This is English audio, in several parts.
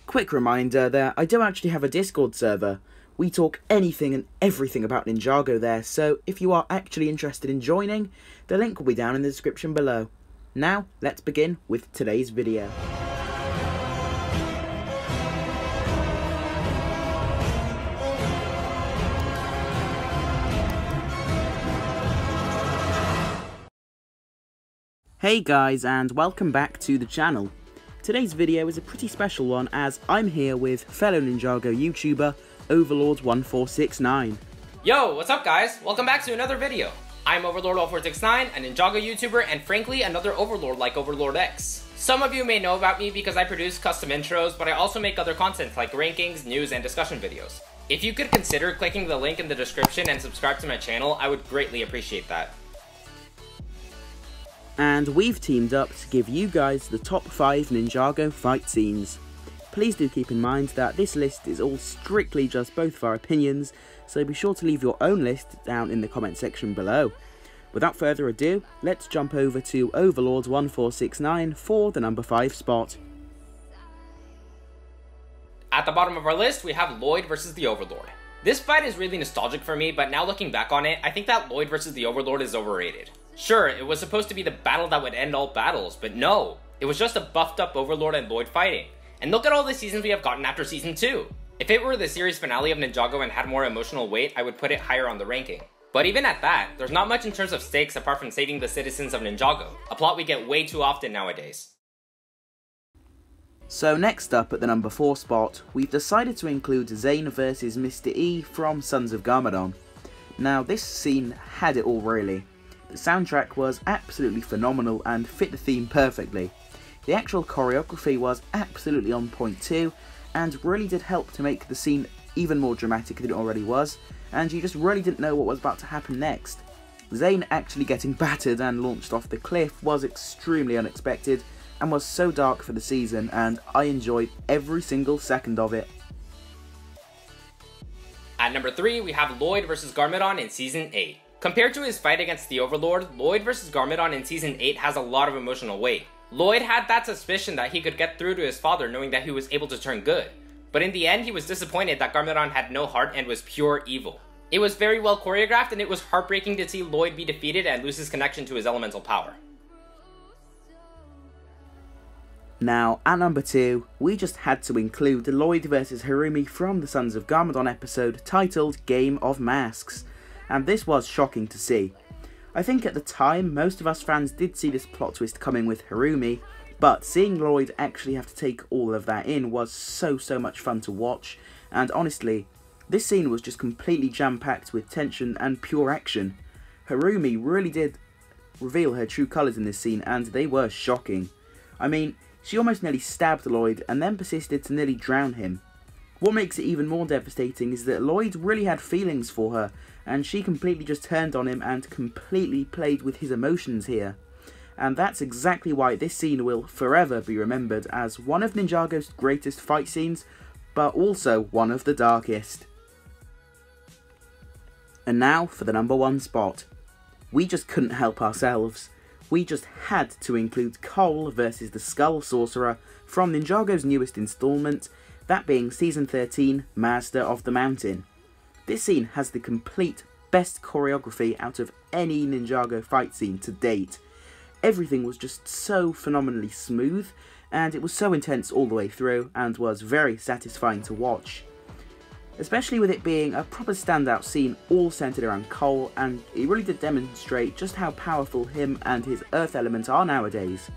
Quick reminder that I do actually have a Discord server. We talk anything and everything about Ninjago there, so if you are actually interested in joining, the link will be down in the description below. Now, let's begin with today's video. Hey guys, and welcome back to the channel. Today's video is a pretty special one as I'm here with fellow Ninjago YouTuber Overlord1469. Yo, what's up guys? Welcome back to another video. I'm Overlord1469, a Ninjago YouTuber, and frankly another Overlord like OverlordX. Some of you may know about me because I produce custom intros, but I also make other content like rankings, news, and discussion videos. If you could consider clicking the link in the description and subscribe to my channel, I would greatly appreciate that. And we've teamed up to give you guys the top 5 Ninjago fight scenes. Please do keep in mind that this list is all strictly just both of our opinions, so be sure to leave your own list down in the comment section below. Without further ado, let's jump over to Overlord1469 for the number 5 spot. At the bottom of our list, we have Lloyd vs the Overlord. This fight is really nostalgic for me, but now looking back on it, I think that Lloyd vs the Overlord is overrated. Sure, it was supposed to be the battle that would end all battles, but no, it was just a buffed up Overlord and Lloyd fighting. And look at all the seasons we have gotten after season 2. If it were the series finale of Ninjago and had more emotional weight, I would put it higher on the ranking. But even at that, there's not much in terms of stakes apart from saving the citizens of Ninjago, a plot we get way too often nowadays. So next up at the number 4 spot, we've decided to include Zane vs Mr.E from Sons of Garmadon. Now this scene had it all really. The soundtrack was absolutely phenomenal and fit the theme perfectly. The actual choreography was absolutely on point too, and really did help to make the scene even more dramatic than it already was, and you just really didn't know what was about to happen next. Zane actually getting battered and launched off the cliff was extremely unexpected, and was so dark for the season, and I enjoyed every single second of it. At number 3, we have Lloyd vs Garmadon in Season 8. Compared to his fight against the Overlord, Lloyd vs Garmadon in Season 8 has a lot of emotional weight. Lloyd had that suspicion that he could get through to his father knowing that he was able to turn good. But in the end, he was disappointed that Garmadon had no heart and was pure evil. It was very well choreographed, and it was heartbreaking to see Lloyd be defeated and lose his connection to his elemental power. Now, at number 2, we just had to include Lloyd vs Harumi from the Sons of Garmadon episode titled Game of Masks. And this was shocking to see. I think at the time, most of us fans did see this plot twist coming with Harumi, but seeing Lloyd actually have to take all of that in was so much fun to watch, and honestly, this scene was just completely jam-packed with tension and pure action. Harumi really did reveal her true colours in this scene, and they were shocking. I mean, she almost nearly stabbed Lloyd and then persisted to nearly drown him. What makes it even more devastating is that Lloyd really had feelings for her, and she completely just turned on him and completely played with his emotions here. And that's exactly why this scene will forever be remembered as one of Ninjago's greatest fight scenes, but also one of the darkest. And now for the number 1 spot. We just couldn't help ourselves. We just had to include Cole versus the Skull Sorcerer from Ninjago's newest installment, that being Season 13, Master of the Mountain. This scene has the complete best choreography out of any Ninjago fight scene to date. Everything was just so phenomenally smooth, and it was so intense all the way through, and was very satisfying to watch. Especially with it being a proper standout scene all centered around Cole, and it really did demonstrate just how powerful him and his earth element are nowadays.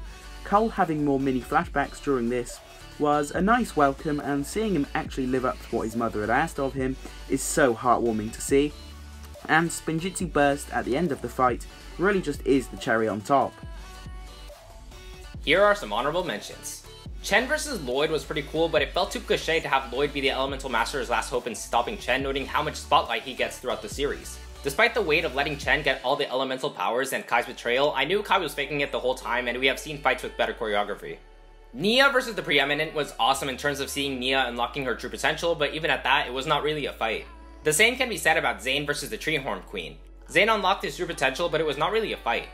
Cole having more mini flashbacks during this was a nice welcome, and seeing him actually live up to what his mother had asked of him is so heartwarming to see. And Spinjitzu Burst at the end of the fight really just is the cherry on top. Here are some honorable mentions. Chen vs Lloyd was pretty cool, but it felt too cliche to have Lloyd be the Elemental Master's last hope in stopping Chen, noting how much spotlight he gets throughout the series. Despite the weight of letting Chen get all the elemental powers and Kai's betrayal, I knew Kai was faking it the whole time, and we have seen fights with better choreography. Nia vs the Preeminent was awesome in terms of seeing Nia unlocking her true potential, but even at that, it was not really a fight. The same can be said about Zane vs the Treehorn Queen. Zane unlocked his true potential, but it was not really a fight.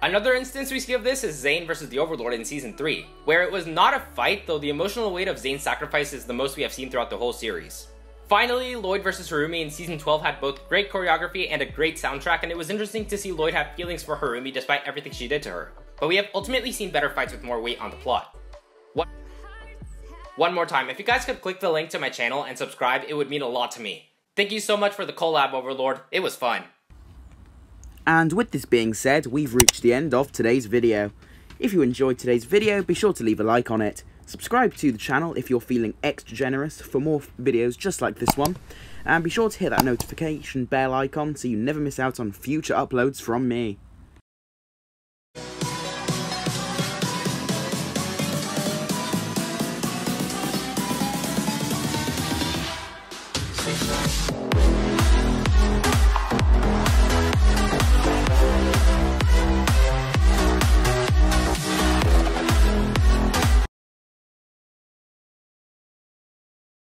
Another instance we see of this is Zane versus the Overlord in Season 3, where it was not a fight, though the emotional weight of Zane's sacrifice is the most we have seen throughout the whole series. Finally, Lloyd vs Harumi in Season 12 had both great choreography and a great soundtrack, and it was interesting to see Lloyd have feelings for Harumi despite everything she did to her. But we have ultimately seen better fights with more weight on the plot. One more time, if you guys could click the link to my channel and subscribe, it would mean a lot to me. Thank you so much for the collab, Overlord. It was fun. And with this being said, we've reached the end of today's video. If you enjoyed today's video, be sure to leave a like on it. Subscribe to the channel if you're feeling extra generous for more videos just like this one. And be sure to hit that notification bell icon so you never miss out on future uploads from me. Bye.